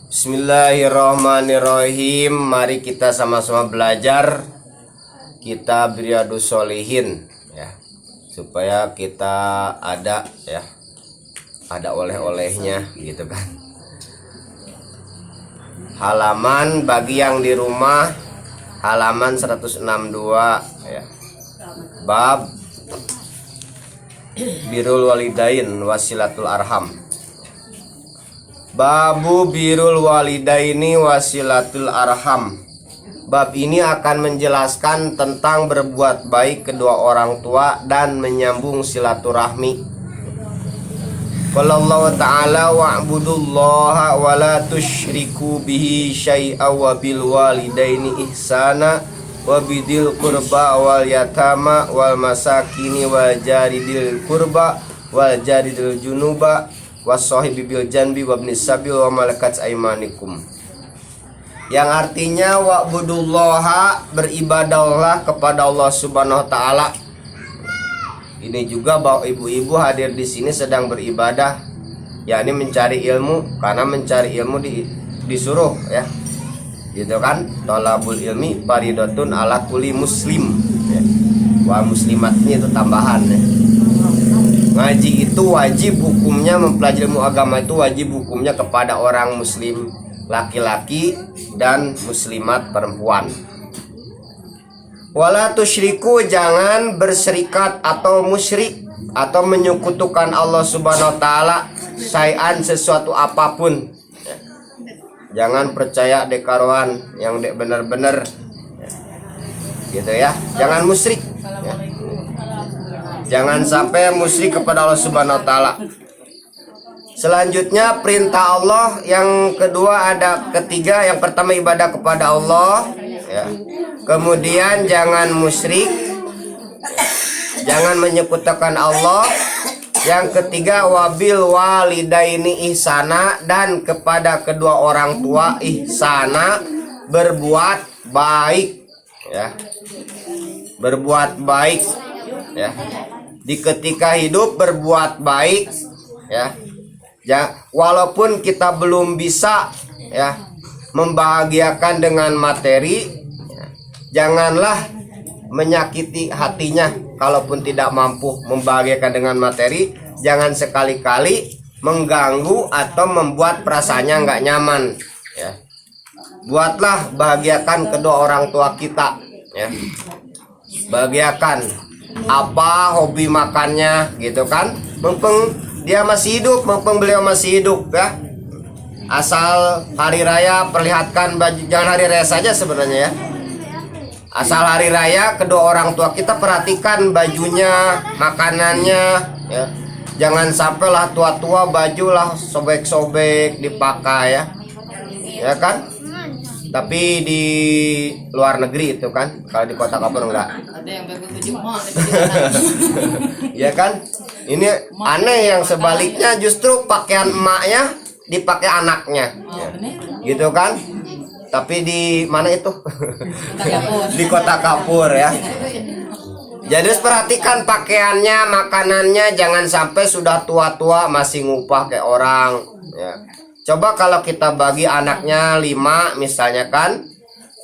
Bismillahirrahmanirrahim. Mari kita sama-sama belajar kitab Riyadhus Shalihin ya, supaya kita ada oleh-olehnya gitu kan. Halaman bagi yang di rumah, halaman 162 ya. Bab Birrul Walidain Wasilatul Arham. Babu Birrul Walidaini Wasilatul Arham. Bab ini akan menjelaskan tentang berbuat baik kedua orang tua dan menyambung silaturahmi. Qala Allah Ta'ala wa'budullaha wa la tusyriku bihi syai'a wa bil walidaini ihsana wa bidil qurba wal yatama wal masakini wal jaridil qurba wal jaridil junuba wassahibi bil janbi wabnis sabil wa malakat aymanikum. Yang artinya wa'budullaha, beribadahlah kepada Allah Subhanahu wa taala. Ini juga bahwa ibu-ibu hadir di sini sedang beribadah, yakni mencari ilmu, karena mencari ilmu disuruh ya. Gitu kan? Thalabul ilmi faridatun ala kulli muslim ya. Wa muslimatnya itu tambahan ya. Ngaji itu wajib hukumnya, mempelajari ilmu agama itu wajib hukumnya kepada orang muslim laki-laki dan muslimat perempuan. Wala tusyriku, jangan berserikat atau musyrik atau menyekutukan Allah Subhanahu wa taala syai'an, sesuatu apapun. Jangan percaya dekaruan yang benar-benar gitu ya. Jangan musyrik ya. Jangan sampai musyrik kepada Allah Subhanahu wa taala. Selanjutnya perintah Allah, yang kedua ada ketiga, yang pertama ibadah kepada Allah ya. Kemudian jangan musyrik, jangan menyekutukan Allah. Yang ketiga wabil walidaini ihsana, dan kepada kedua orang tua ihsana, berbuat baik ya. Berbuat baik ya. Di ketika hidup berbuat baik ya. Walaupun kita belum bisa ya membahagiakan dengan materi ya, janganlah menyakiti hatinya. Kalaupun tidak mampu membahagiakan dengan materi, jangan sekali-kali mengganggu atau membuat perasaannya nggak nyaman ya. Buatlah bahagiakan kedua orang tua kita ya. Bahagiakan apa hobi makannya gitu kan, mumpung dia masih hidup, mumpung beliau masih hidup ya. Asal hari raya perlihatkan baju, jangan hari raya saja sebenarnya ya. Asal hari raya kedua orang tua kita perhatikan bajunya, makanannya ya. Jangan sampailah tua-tua bajulah sobek-sobek dipakai ya. Ya kan? Tapi di luar negeri itu kan, kalau di kota Kapur enggak. Ada yang ya kan? Ini aneh, yang sebaliknya justru pakaian emaknya dipakai anaknya. Ya. Gitu kan? Tapi di mana itu? Di kota Kapur ya. Jadi perhatikan pakaiannya, makanannya, jangan sampai sudah tua-tua masih ngupah kayak orang ya. Coba kalau kita bagi anaknya 5 misalnya kan,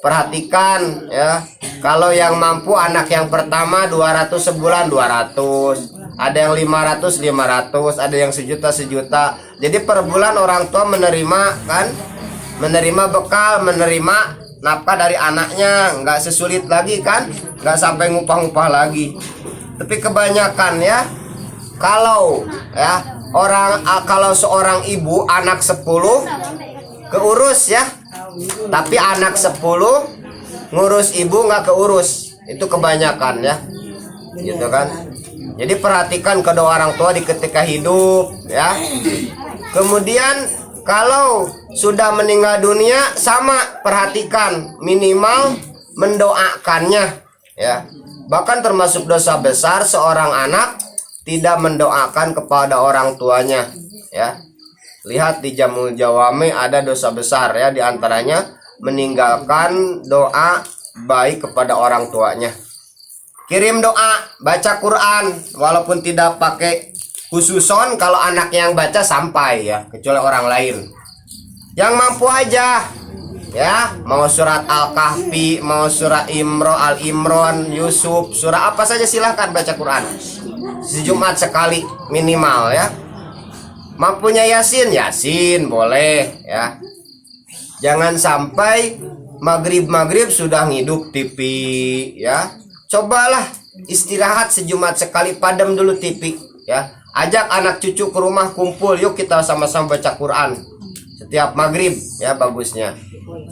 perhatikan ya. Kalau yang mampu anak yang pertama 200 sebulan 200, ada yang 500, ada yang sejuta. Jadi per bulan orang tua menerima kan, menerima bekal, menerima nafkah dari anaknya, nggak sesulit lagi kan, nggak sampai ngupah-ngupah lagi. Tapi kebanyakan ya, kalau seorang ibu anak 10 keurus ya, tapi anak 10 ngurus ibu nggak keurus, itu kebanyakan ya, gitu kan. Jadi perhatikan kedua orang tua di ketika hidup ya. Kemudian kalau sudah meninggal dunia sama, perhatikan minimal mendoakannya ya. Bahkan termasuk dosa besar seorang anak tidak mendoakan kepada orang tuanya ya. Lihat di Jamul Jawami ada dosa besar ya, diantaranya meninggalkan doa baik kepada orang tuanya. Kirim doa, baca Quran, walaupun tidak pakai khususon, kalau anak yang baca sampai ya, kecuali orang lain. Yang mampu aja ya, mau surat Al-Kahfi, mau surat Al-Imran, Yusuf, surah apa saja silahkan baca Quran. Sejumat sekali minimal ya. Mampunya Yasin boleh ya. Jangan sampai maghrib sudah ngidup TV ya. Cobalah istirahat sejumat sekali, padam dulu TV ya. Ajak anak cucu ke rumah, kumpul, yuk kita sama-sama baca Quran setiap maghrib ya, bagusnya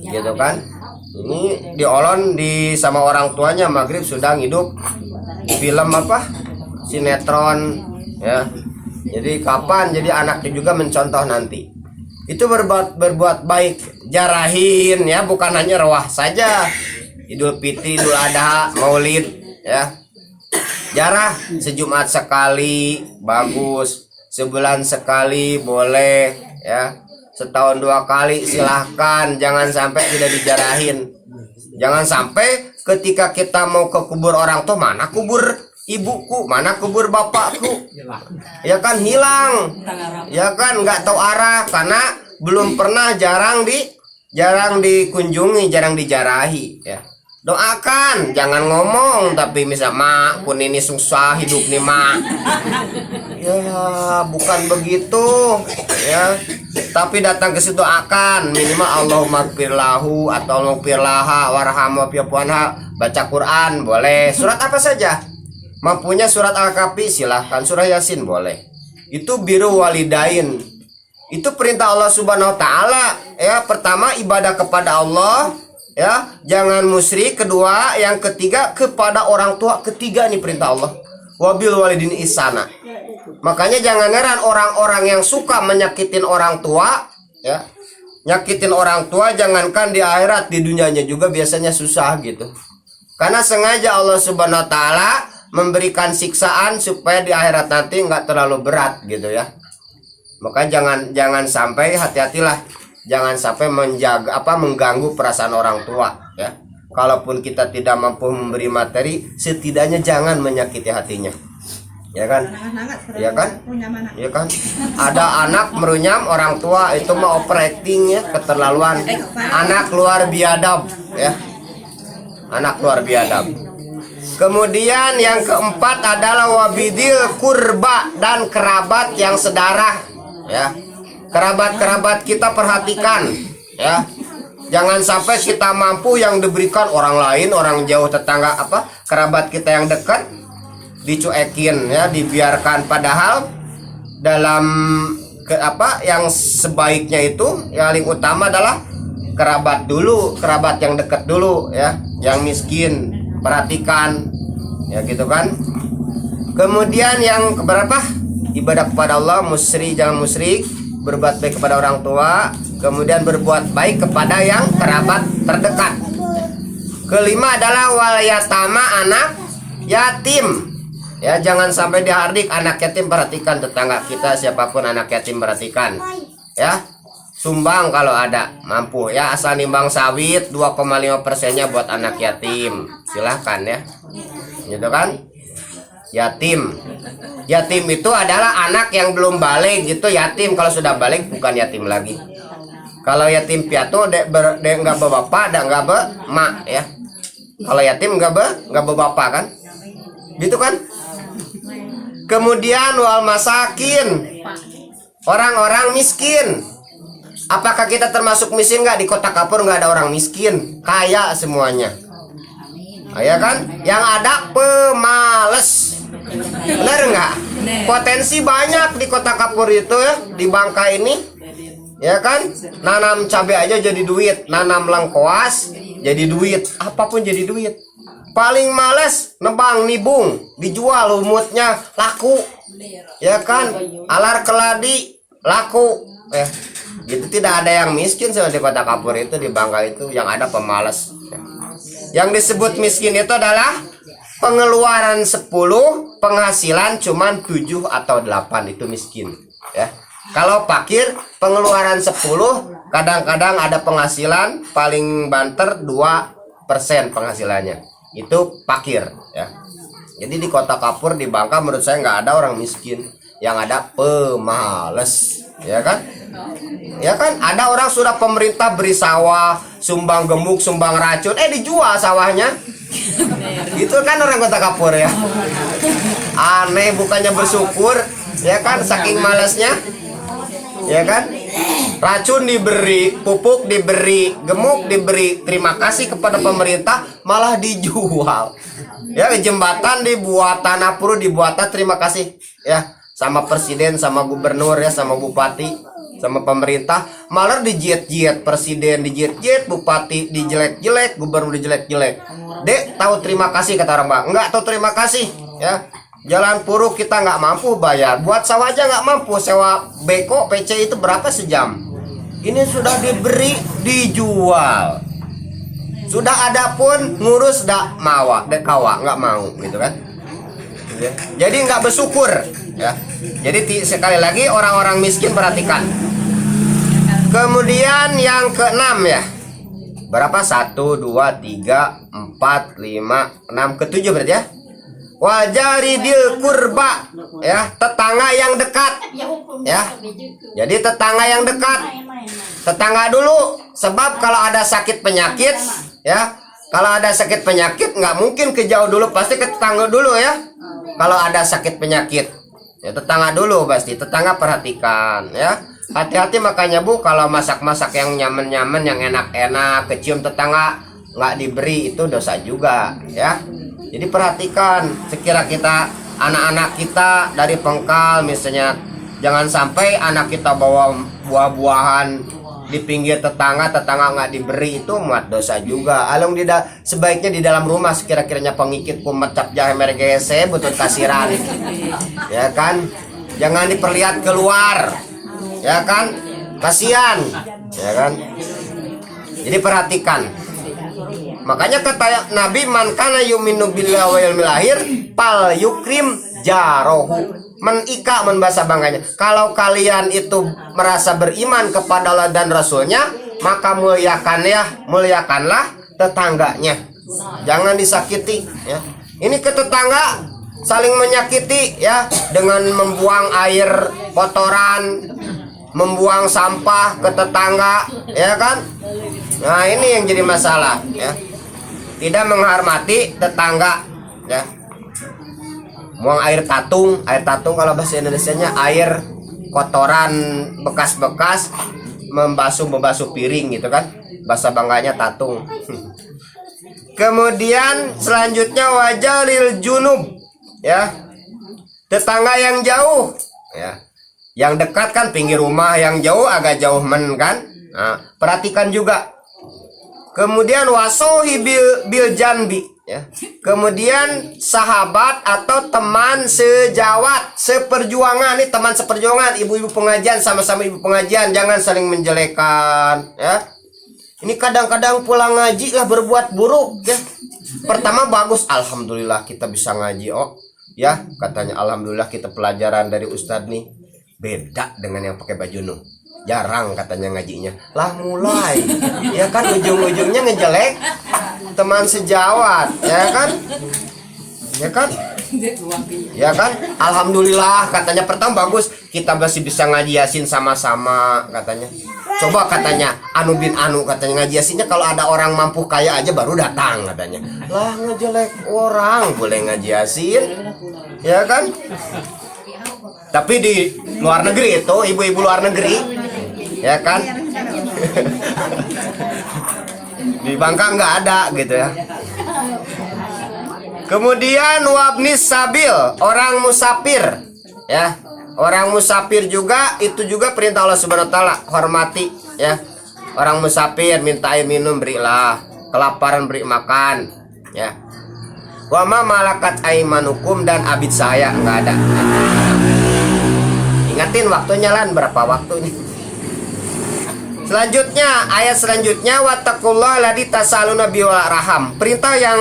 gitu kan. Ini diolon sama orang tuanya, maghrib sudah ngidup film apa, sinetron ya. Jadi kapan jadi anaknya juga mencontoh nanti. Itu berbuat baik, jarahin ya, bukan hanya rawah saja. Idul Fitri, Idul Adha, Maulid ya. Jarah sejumat sekali bagus, sebulan sekali boleh ya. Setahun 2 kali silahkan, jangan sampai tidak dijarahin. Jangan sampai ketika kita mau ke kubur orang tua, mana kubur ibuku, mana kubur bapakku, ya kan hilang, ya kan nggak tahu arah karena belum pernah, jarang dikunjungi, jarang dijarahi ya. Doakan, jangan ngomong tapi misal mak pun ini susah hidup nih mak, ya bukan begitu ya. Tapi datang ke situ akan minimal Allahumma gfirlahu atau Allahumma warhamhu fi'anha, baca Quran boleh, surat apa saja. Mampunya surat Al-Kahfi silahkan, surah Yasin boleh. Itu biru walidain. Itu perintah Allah Subhanahu wa taala ya. Pertama ibadah kepada Allah ya, jangan musyrik. Kedua, yang ketiga kepada orang tua. Ketiga nih perintah Allah. Wabil walidin ihsana. Makanya jangan heran orang-orang yang suka menyakitin orang tua ya. Nyakitin orang tua jangankan di akhirat, di dunianya juga biasanya susah gitu. Karena sengaja Allah Subhanahu wa taala memberikan siksaan supaya di akhirat nanti nggak terlalu berat gitu ya. Maka jangan sampai, hati-hatilah, jangan sampai mengganggu perasaan orang tua ya. Kalaupun kita tidak mampu memberi materi, setidaknya jangan menyakiti hatinya. Ya kan? Ya kan? Ya kan? Ada anak merunyam orang tua, itu mah overacting ya, keterlaluan. Anak luar biadab ya. Anak luar biadab. Kemudian yang keempat adalah wabidil kurba, dan kerabat yang sedarah ya. Kerabat kita perhatikan ya. Jangan sampai kita mampu yang diberikan orang lain, orang jauh, tetangga kerabat kita yang dekat dicuekin ya, dibiarkan. Padahal dalam yang sebaiknya itu yang paling utama adalah kerabat dulu, kerabat yang dekat dulu ya, yang miskin perhatikan ya gitu kan. Kemudian yang keberapa? Ibadah kepada Allah, jangan musyrik, berbuat baik kepada orang tua, kemudian berbuat baik kepada yang kerabat terdekat. Kelima adalah wal yatama, anak yatim. Ya, jangan sampai dihardik anak yatim, perhatikan tetangga kita siapapun anak yatim, perhatikan. Ya. Sumbang kalau ada mampu ya, asal nimbang sawit 2,5%-nya buat anak yatim. Silahkan ya. Gitu kan? Yatim. Yatim itu adalah anak yang belum balik gitu, yatim. Kalau sudah balik bukan yatim lagi. Kalau yatim piatu enggak bapak dan enggak mak ya. Kalau yatim enggak bapak kan? Gitu kan? Kemudian wal masakin, orang-orang miskin. Apakah kita termasuk miskin enggak? Di Kota Kapur enggak ada orang miskin, kaya semuanya. Ya kan? Yang ada pemalas. Benar enggak? Potensi banyak di Kota Kapur itu ya, di Bangka ini. Ya kan? Nanam cabai aja jadi duit, nanam lengkoas jadi duit, apapun jadi duit. Paling males nebang nibung, dijual lumutnya laku. Ya kan? Alar keladi laku. Gitu, tidak ada yang miskin di Kota Kapur itu, di Bangka itu, yang ada pemalas. Yang disebut miskin itu adalah pengeluaran 10, penghasilan cuman 7 atau 8, itu miskin ya. Kalau fakir pengeluaran 10, kadang-kadang ada penghasilan paling banter 2% penghasilannya, itu fakir ya. Jadi di Kota Kapur, di Bangka, menurut saya nggak ada orang miskin, yang ada pemalas ya kan. Ya kan, ada orang sudah pemerintah beri sawah, sumbang gemuk, sumbang racun, dijual sawahnya. Itu kan orang kota kapur ya. Aneh, bukannya bersyukur, ya kan, saking malasnya. Ya kan? Racun diberi, pupuk diberi, gemuk diberi, terima kasih kepada pemerintah, malah dijual. Ya, jembatan dibuat, tanah puru dibuat, terima kasih ya sama presiden, sama gubernur ya, sama bupati, sama pemerintah, malah dijiet-jiet presiden, dijiet-jiet bupati, dijelek-jelek, gubernur dijelek-jelek. Dek, tahu terima kasih kata orang Bang. Enggak tahu terima kasih ya. Jalan puru kita nggak mampu bayar, buat sawah aja nggak mampu, sewa beko PC itu berapa sejam. Ini sudah diberi, dijual. Sudah ada pun ngurus dak mawa, dek kawa nggak mau gitu kan. Jadi nggak bersyukur ya. Jadi sekali lagi orang-orang miskin perhatikan. Kemudian yang keenam ya. Berapa? 1, 2, 3, 4, 5, 6, ke-7 berarti ya. Wajaridil kurba ya, tetangga yang dekat ya. Jadi tetangga yang dekat, tetangga dulu, sebab kalau ada sakit penyakit ya, kalau ada sakit penyakit nggak mungkin ke jauh dulu, pasti ke tetangga dulu ya. Kalau ada sakit penyakit ya tetangga dulu pasti, tetangga perhatikan ya. Hati-hati makanya Bu, kalau masak-masak yang nyaman-nyaman, yang enak-enak, kecium tetangga nggak diberi, itu dosa juga ya. Jadi perhatikan, sekira kita, anak-anak kita dari pengkal misalnya, jangan sampai anak kita bawa buah-buahan di pinggir tetangga, tetangga nggak diberi, itu muat dosa juga. Alung sebaiknya di dalam rumah, sekira-kiranya pengikit kumat cap jahe mergese butut kasiran, ya kan, jangan diperlihat keluar, ya kan, kasihan, ya kan. Jadi perhatikan. Makanya kata Nabi, man kana yuminu billahi wa yaumil akhir pal yukrim jarohu. Menika membahasa bangganya. Kalau kalian itu merasa beriman kepada Allah dan Rasulnya, maka muliakanlah tetangganya. Jangan disakiti ya. Ini ke tetangga saling menyakiti ya, dengan membuang air kotoran, membuang sampah ke tetangga, ya kan? Nah, ini yang jadi masalah ya. Tidak menghormati tetangga ya. Buang air tatung kalau bahasa Indonesianya air kotoran bekas-bekas membasuh piring gitu kan. Bahasa bangganya tatung. Kemudian selanjutnya wajalil junub ya. Tetangga yang jauh ya. Yang dekat kan pinggir rumah, yang jauh agak jauh kan. Nah, perhatikan juga. Kemudian wasohi bil janbi ya. Kemudian sahabat atau teman sejawat, seperjuangan, nih teman seperjuangan, ibu-ibu pengajian, sama-sama ibu pengajian, jangan saling menjelekan ya. Ini kadang-kadang pulang ngaji lah berbuat buruk ya. Pertama bagus, alhamdulillah kita bisa ngaji ya, katanya alhamdulillah kita pelajaran dari ustadz nih beda dengan yang pakai baju nuh. Jarang katanya ngajinya. Lah mulai ya kan, ujung-ujungnya ngejelek teman sejawat, ya kan? Ya kan? Ya kan? Alhamdulillah katanya pertama bagus, kita masih bisa ngaji Yasin sama-sama katanya. Coba katanya anu bin anu katanya ngaji Yasinnya kalau ada orang mampu kaya aja baru datang katanya. Lah ngejelek orang boleh ngaji Yasin. Ya kan? Tapi di luar negeri itu, ibu-ibu luar negeri, ya kan? Di Bangka nggak ada gitu ya. Kemudian wabnis sabil, orang musafir, ya. Orang musafir juga itu juga perintah Allah Subhanahu wa taala, hormati ya. Orang musafir minta air minum berilah, kelaparan beri makan, ya. Wa ma malakat aimanukum, dan abid saya nggak ada. Ingatin waktunya lan, berapa waktu ini. Selanjutnya, ayat selanjutnya wattaqullah ladzi tasaluna biwal raham. Perintah yang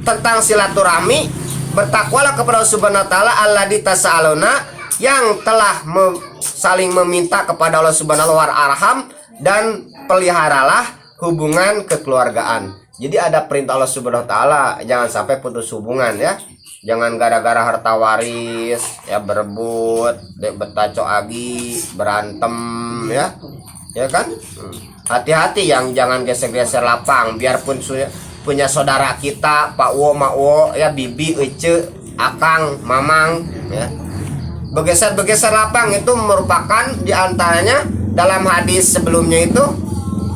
tentang silaturahmi, bertakwalah kepada Allah Subhanahu wa taala alladzi tasaluna, yang telah saling meminta kepada Allah Subhanahu wa arham, dan peliharalah hubungan kekeluargaan. Jadi ada perintah Allah Subhanahu wa taala, jangan sampai putus hubungan ya. Jangan gara-gara harta waris ya berebut, betaco agi, berantem ya kan. Hati-hati yang jangan geser-geser lapang, biarpun punya saudara kita, Pak Wo, Mak Wo, ya, bibi, ece, akang, mamang, ya. Bergeser-bergeser lapang itu merupakan diantaranya dalam hadis sebelumnya itu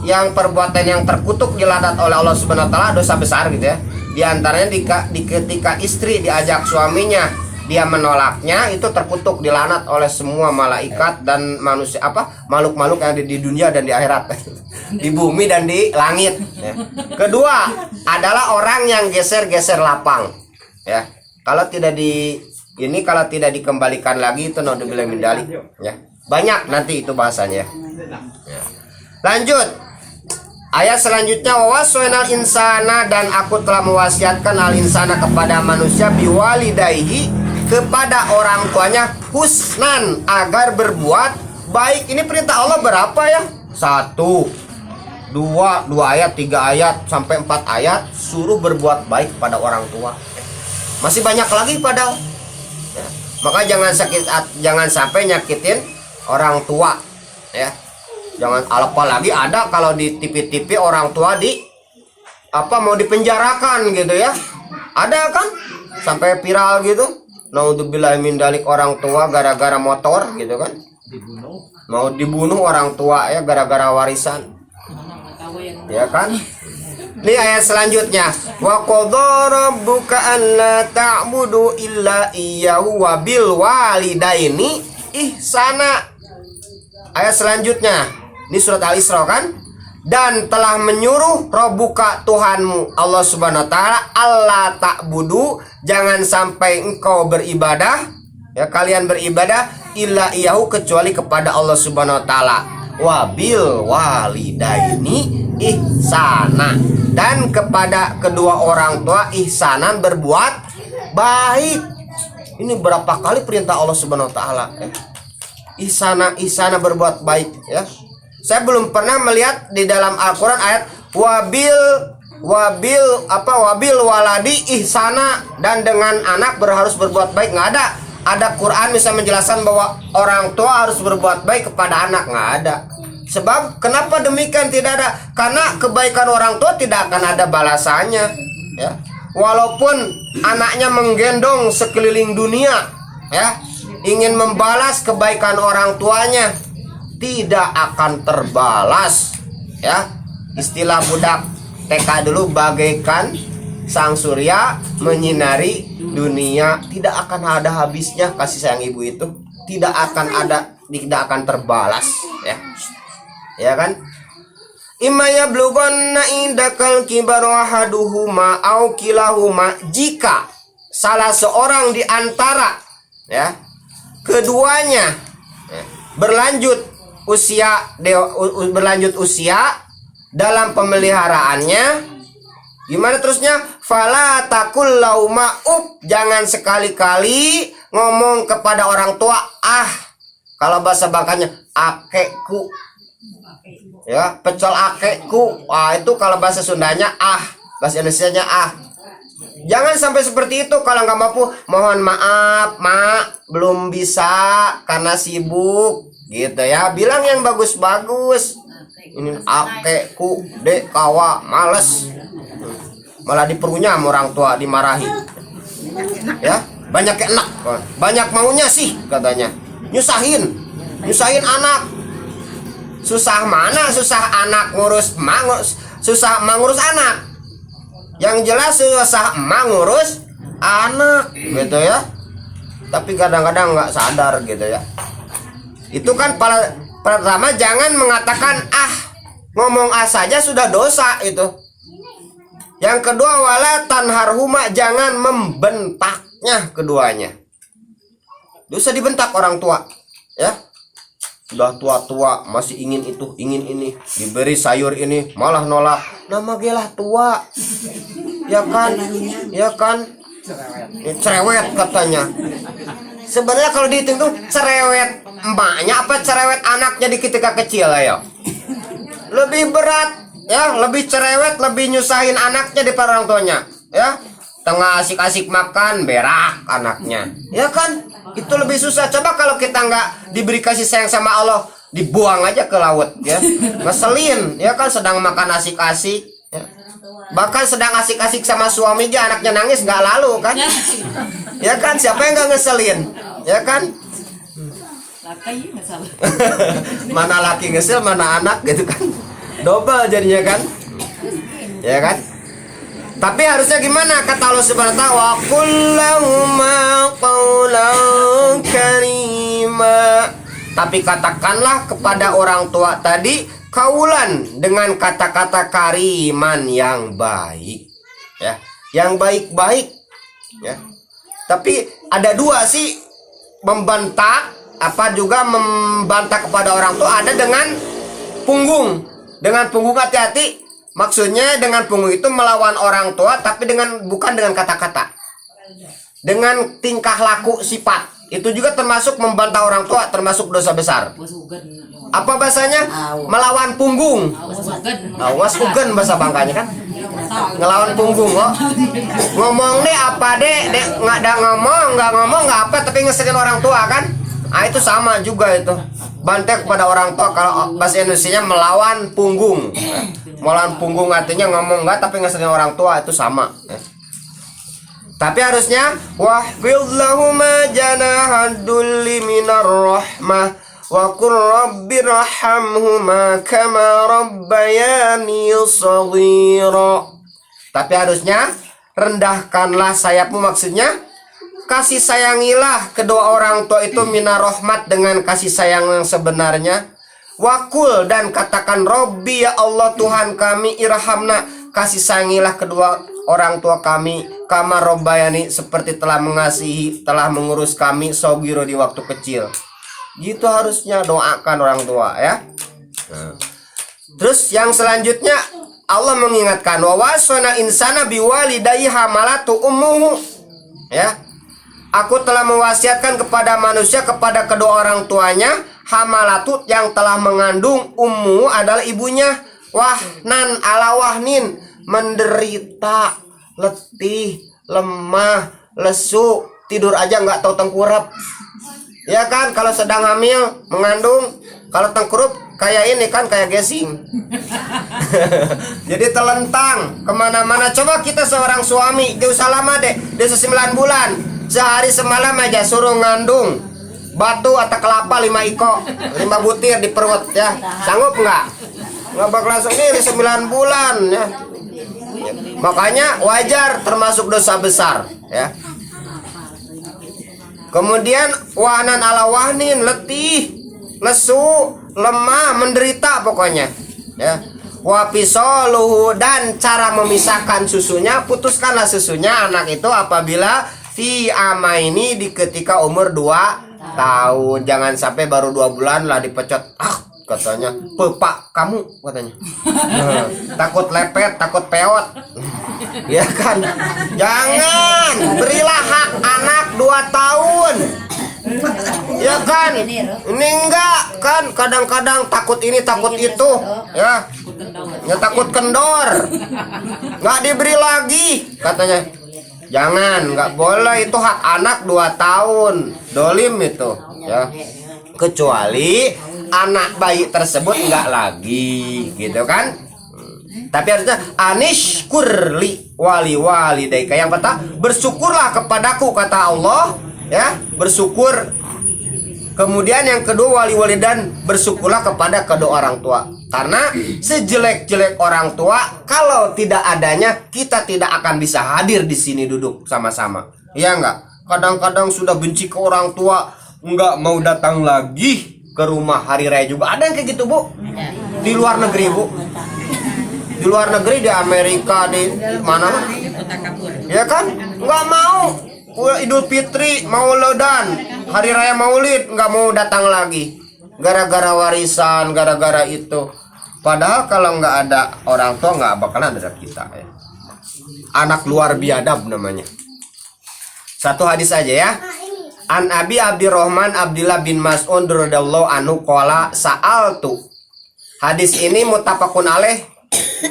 yang perbuatan yang terkutuk dilaknat oleh Allah Subhanahu wa taala, dosa besar gitu ya. Di antaranya ketika istri diajak suaminya dia menolaknya, itu terkutuk dilaknat oleh semua malaikat dan manusia, makhluk-makhluk yang ada di dunia dan di akhirat, di bumi dan di langit, ya. Kedua adalah orang yang geser-geser lapang, ya. Kalau tidak dikembalikan lagi itu naudzubillah min dzalik, ya. Banyak nanti itu bahasanya, ya. Lanjut ayat selanjutnya, wawasoinal insana, dan aku telah mewasiatkan al insana kepada manusia biwalidaihi, kepada orang tuanya, husnan, agar berbuat baik. Ini perintah Allah berapa ya? 1, 2 ayat, 3 ayat sampai 4 ayat suruh berbuat baik pada orang tua. Masih banyak lagi padahal, ya. Maka jangan sampai nyakitin orang tua, ya. Jangan, apalagi ada kalau di TV-TV orang tua mau dipenjarakan gitu ya. Ada kan sampai viral gitu. Naudzubillah min dzalik, orang tua gara-gara motor gitu kan. Mau dibunuh orang tua ya gara-gara warisan. Ya kan? Ini ayat selanjutnya. Wa qadara rabbuka alla ta'budu illa iyyahu wa bil walidaini ihsana. Ayat selanjutnya. Ini surat Al-Isra kan? Dan telah menyuruh Rabbuka, Tuhanmu Allah Subhanahu wa taala, Allah ta'budu, jangan sampai engkau beribadah, ya, kalian beribadah, illa iyahu, kecuali kepada Allah Subhanahu wa taala, wabil walidaini ihsana, dan kepada kedua orang tua ihsanan, berbuat baik. Ini berapa kali perintah Allah Subhanahu wa taala, ya? Ihsana berbuat baik, ya. Saya belum pernah melihat di dalam Al-Quran ayat wabil waladi ihsana, dan dengan anak harus berbuat baik. Nggak ada. Ada Quran bisa menjelaskan bahwa orang tua harus berbuat baik kepada anak. Nggak ada. Sebab kenapa demikian? Tidak ada. Karena kebaikan orang tua tidak akan ada balasannya, ya. Walaupun anaknya menggendong sekeliling dunia, ya, ingin membalas kebaikan orang tuanya, tidak akan terbalas, ya. Istilah budak TK dulu, bagaikan sang surya menyinari dunia, tidak akan ada habisnya kasih sayang ibu itu, tidak akan terbalas, ya kan. Imaya blugonna indakal kibaru ahaduhuma au kilahuma, jika salah seorang di antara, ya, keduanya, ya, berlanjut usia dalam pemeliharaannya, gimana terusnya? Fala takul lauma jangan sekali-kali ngomong kepada orang tua kalau bahasa Bangkanya akekku, ya, pecel akekku. Itu kalau bahasa Sundanya bahasa Indonesianya Jangan sampai seperti itu. Kalau nggak mampu, mohon maaf mak, belum bisa karena sibuk, gitu ya. Bilang yang bagus-bagus. Ini akekku, dek, kawa, males. Malah diperunya sama orang tua, dimarahi. Ya, banyak enak, banyak maunya sih katanya. Nyusahin anak. Susah mana? Susah anak susah mengurus anak. Yang jelas susah ngurus anak, gitu ya. Tapi kadang-kadang nggak sadar, gitu ya. Itu kan pertama, jangan mengatakan ngomong saja sudah dosa itu. Yang kedua, wala tanharhuma, jangan membentaknya keduanya. Dosa dibentak orang tua, ya. Sudah tua-tua masih ingin itu, ingin ini, diberi sayur ini malah nolak. Nama gelah tua, ya kan, cerewet katanya. Sebenarnya kalau dihitung tuh cerewet emaknya apa cerewet anaknya di ketika kecil, ya. Lebih berat, ya, lebih cerewet, lebih nyusahin anaknya daripada orang tuanya, ya. Tengah asik-asik makan berak anaknya, ya kan. Itu lebih susah. Coba kalau kita nggak diberi kasih sayang sama Allah, dibuang aja ke laut ya. Ngeselin ya kan, sedang makan asik-asik ya. Bahkan sedang asik-asik sama suami aja anaknya nangis nggak lalu kan. Ya kan, siapa yang nggak ngeselin ya kan. Mana laki ngesel, mana anak gitu kan, double jadinya kan ya kan. Tapi harusnya gimana kata Allah Subhanahu wa ta'ala, wa qul lahuma qawlan karima. Tapi katakanlah kepada orang tua tadi kaulan dengan kata-kata kariman yang baik ya, yang baik-baik ya. Tapi ada dua sih, membentak apa juga membantah kepada orang tua, ada dengan punggung. Dengan punggung hati-hati. Maksudnya dengan punggung itu melawan orang tua, tapi bukan dengan kata-kata, dengan tingkah laku sifat. Itu juga termasuk membantah orang tua, termasuk dosa besar. Apa bahasanya? Melawan punggung. Awas ugen bahasa Bangkanya kan. Ngelawan punggung kok. Ngomong deh apa deh nggak ada ngomong nggak apa, tapi ngeselin orang tua kan. Ah itu sama juga itu. Bantai kepada orang tua, kalau bahasa Indonesianya melawan punggung. Melawan punggung artinya ngomong enggak tapi ngeselin orang tua, itu sama. Tapi harusnya wahfidh lahuma janahadulli minar rahmah wa qur rabbirhamhuma kama rabbayani shaghira. Tapi harusnya rendahkanlah sayapmu, maksudnya kasih sayangilah kedua orang tua itu minar rahmat, dengan kasih sayang yang sebenarnya. Wakul, dan katakan Robbi ya Allah Tuhan kami, irhamna, kasih sayangilah kedua orang tua kami, kama robbayani, seperti telah mengasihi, telah mengurus kami, sogiro, di waktu kecil. Gitu harusnya doakan orang tua ya. Terus yang selanjutnya Allah mengingatkan wa wasana insana biwalidayhi hamalatu ummuhu ya. Aku telah mewasiatkan kepada manusia, kepada kedua orang tuanya, hamalatu, yang telah mengandung, ummu adalah ibunya, wahnan ala wahnin, menderita, letih, lemah, lesu, tidur aja nggak tahu tengkurap. Ya kan, kalau sedang hamil, mengandung, kalau tengkurup kayak ini kan, kayak gasing. Jadi telentang kemana-mana. Coba kita seorang suami, dia usah lama deh, dia 9 bulan, sehari semalam aja suruh ngandung batu atau kelapa 5 iko, 5 butir di perut ya, sanggup nggak? Nggak bakal langsung ini 9 bulan ya. Makanya wajar, termasuk dosa besar ya. Kemudian wahnan ala wahnin, letih, lesu, lemah, menderita pokoknya ya. Wapisoluhu, dan cara memisahkan susunya, putuskanlah susunya anak itu apabila fi amaini, di ketika umur 2 tahun. Jangan sampai baru 2 bulan lah dipecot. Katanya, "Pak, kamu," katanya. Takut lepet, takut peot. Ya kan? Jangan, berilah hak anak 2 tahun. Ya kan? Ini enggak kan, kadang-kadang takut ini takut itu ya. Ya takut kendor. Enggak diberi lagi katanya. Jangan, nggak boleh, itu hak anak 2 tahun. Dolim itu ya. Kecuali anak bayi tersebut nggak lagi gitu kan. Tapi harusnya anishkurli wali walidayka. Yang pertama, bersyukurlah kepadaku kata Allah ya, bersyukur. Kemudian yang kedua, wali walidan, bersyukurlah kepada kedua orang tua. Karena sejelek-jelek orang tua, kalau tidak adanya, kita tidak akan bisa hadir di sini duduk sama-sama. Iya enggak? Kadang-kadang sudah benci ke orang tua, enggak mau datang lagi ke rumah hari raya juga. Ada yang kayak gitu, Bu? Di luar negeri, Bu. Di luar negeri, di Amerika, di mana? Ya kan? Enggak mau. Idul Fitri, Maulidan, hari raya Maulid, nggak mau datang lagi, gara-gara warisan, gara-gara itu. Padahal kalau nggak ada orang tua, nggak bakalan ada kita ya. Anak luar biadab namanya. Satu hadis aja ya. An Abi Abdurrahman Abdullah bin Mas'ud radhiyallahu anhu qala sa'altu. Hadis ini muttafaqun alaih.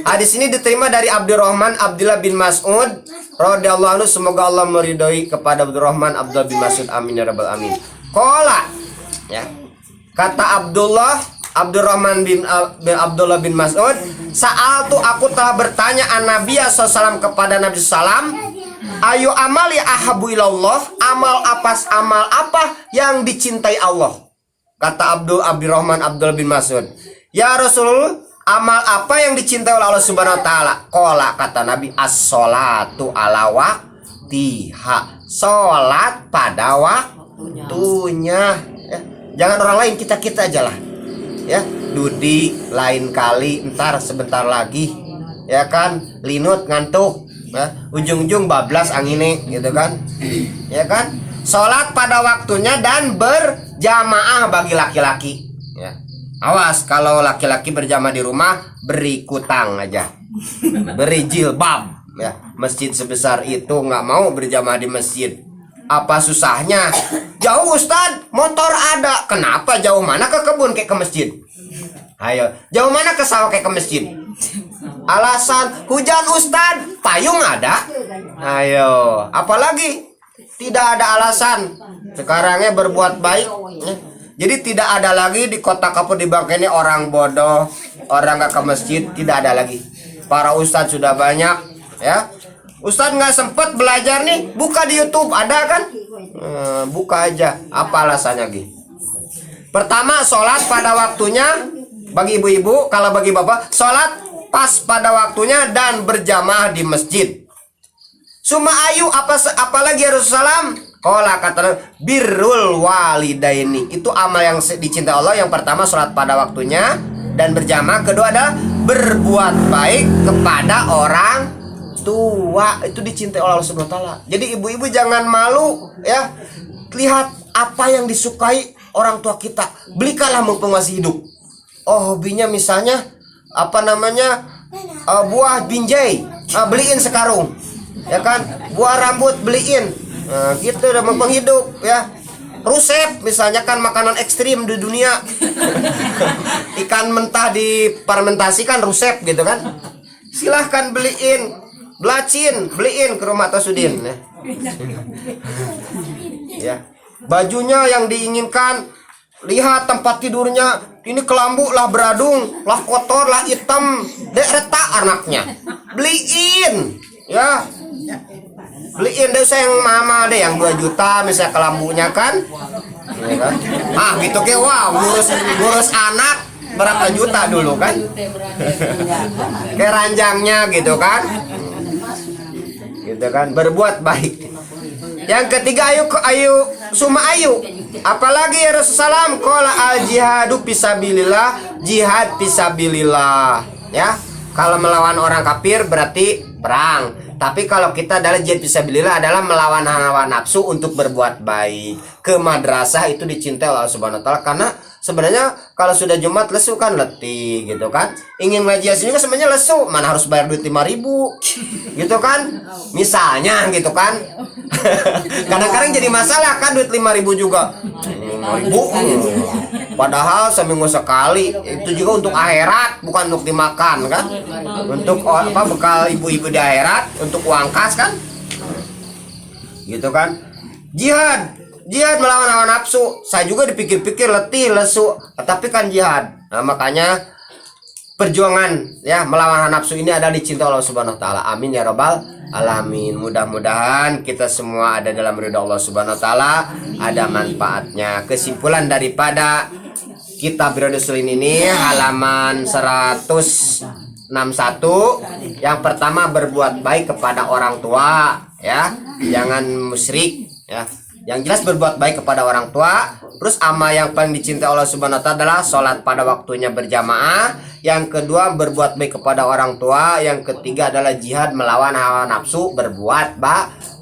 Hadis ini diterima dari Abdurrahman Abdullah bin Mas'ud radhiyallahu anhu, semoga Allah meridhoi kepada Abdurrahman Abdullah bin Mas'ud, amin ya rabbal amin. Qala ya. Kata Abdurrahman bin Abdullah bin Mas'ud, sa'altu, aku telah bertanya an Nabi SAW kepada Nabi SAW, ayu amali ahabu ilallah, amal apa yang dicintai Allah? Kata Abdurrahman Abdullah bin Mas'ud, ya Rasul, amal apa yang dicintai oleh Allah Subhanahu wa taala? Qala, kata Nabi, as-sholatu ala waqtiha, salat pada waktunya. Ya, jangan orang lain, kita aja lah. Ya, Dudi lain kali, ntar sebentar lagi, ya kan, linut ngantuk, ya, ujung-ujung bablas angine gitu kan, ya kan. Sholat pada waktunya dan berjamaah bagi laki-laki, ya. Awas kalau laki-laki berjamaah di rumah, beri kutang aja, beri jilbab, ya. Masjid sebesar itu nggak mau berjamaah di masjid, apa susahnya? Jauh Ustad, motor ada. Kenapa jauh mana ke kebun kayak ke masjid? Ayo, jauh mana ke sawah kayak ke masjid? Alasan hujan Ustad, payung ada. Ayo, apalagi tidak ada alasan. Sekarangnya berbuat baik. Jadi tidak ada lagi di kota Kapur di Bangka ini orang bodoh, orang gak ke masjid, tidak ada lagi. Para ustadz sudah banyak, ya. Ustadz nggak sempet belajar nih, buka di YouTube, ada kan? Buka aja. Apa alasannya lagi? Pertama, sholat pada waktunya bagi ibu-ibu, kalau bagi bapak, sholat pas pada waktunya dan berjamaah di masjid. Suma ayu, apalagi ya Rasulullah? Qala, kata birrul walidaini, itu amal yang dicintai Allah. Yang pertama sholat pada waktunya dan berjamaah. Kedua adalah berbuat baik kepada orang tua, itu dicintai oleh Allah Subhanahu wa taala. Jadi ibu-ibu jangan malu, ya. Lihat apa yang disukai orang tua kita, belikanlah mumpung masih hidup. Oh, hobinya misalnya apa namanya, buah binjai, beliin sekarung, ya kan. Buah rambut beliin, gitu udah mumpung hidup, ya. Rusep misalnya kan makanan ekstrim di dunia. Ikan mentah difermentasikan rusep gitu kan. Silahkan beliin. Belacin, beliin ke rumah Tasudin, ya. Ya. Bajunya yang diinginkan, lihat tempat tidurnya, ini kelambu lah, beradung lah, kotor lah, hitam, dek retak anaknya, beliin, ya. Beliin deh, sayang mama deh yang 2 juta misalnya kelambunya kan, ya kan? Gitu ke, wow, ngurus anak berapa juta dulu kan, kayak ranjangnya gitu kan. Gitu kan, berbuat baik. Yang ketiga, suma ayu. Apalagi ya Rasulullah? Qala al jihadu fisabilillah, jihad fisabilillah, ya. Kalau melawan orang kafir berarti perang. Tapi kalau kita adalah jihad fisabilillah adalah melawan hawa nafsu untuk berbuat baik. Ke madrasah itu dicintai Allah Subhanahu wa taala, karena sebenarnya kalau sudah Jumat lesu kan letih gitu kan. Ingin ngaji Yasin juga sebenarnya lesu, mana harus bayar duit 5.000 gitu kan. Misalnya gitu kan. Kadang-kadang jadi masalah kan duit 5.000 juga. 5.000. Padahal seminggu sekali. Itu juga untuk akhirat, bukan untuk dimakan kan. Untuk apa, bekal ibu-ibu di akhirat, untuk uang kas kan. Gitu kan. Jihad melawan hawa nafsu. Saya juga dipikir-pikir letih, lesu, tapi kan jihad. Nah, makanya perjuangan, ya, melawan hawa nafsu ini adalah dicintai Allah Subhanahu wa taala. Amin ya rabbal alamin. Mudah-mudahan kita semua ada dalam ridha Allah Subhanahu wa taala, ada manfaatnya. Kesimpulan daripada kitab Riyadhus Shalihin ini halaman 161. Yang pertama, berbuat baik kepada orang tua, ya. Jangan musyrik, ya. Yang jelas berbuat baik kepada orang tua. Terus amal yang paling dicintai Allah Subhanahu wa taala adalah sholat pada waktunya berjamaah. Yang kedua, berbuat baik kepada orang tua. Yang ketiga adalah jihad melawan hawa nafsu, berbuat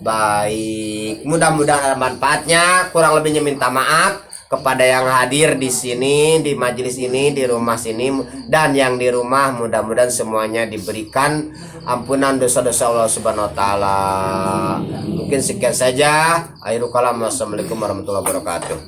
baik. Mudah-mudahan ada manfaatnya. Kurang lebihnya minta maaf kepada yang hadir di sini, di majelis ini, di rumah sini, dan yang di rumah. Mudah-mudahan semuanya diberikan ampunan dosa-dosa Allah Subhanahu wa taala. Mungkin sekian saja. Akhirul kalam. Wassalamualaikum warahmatullahi wabarakatuh.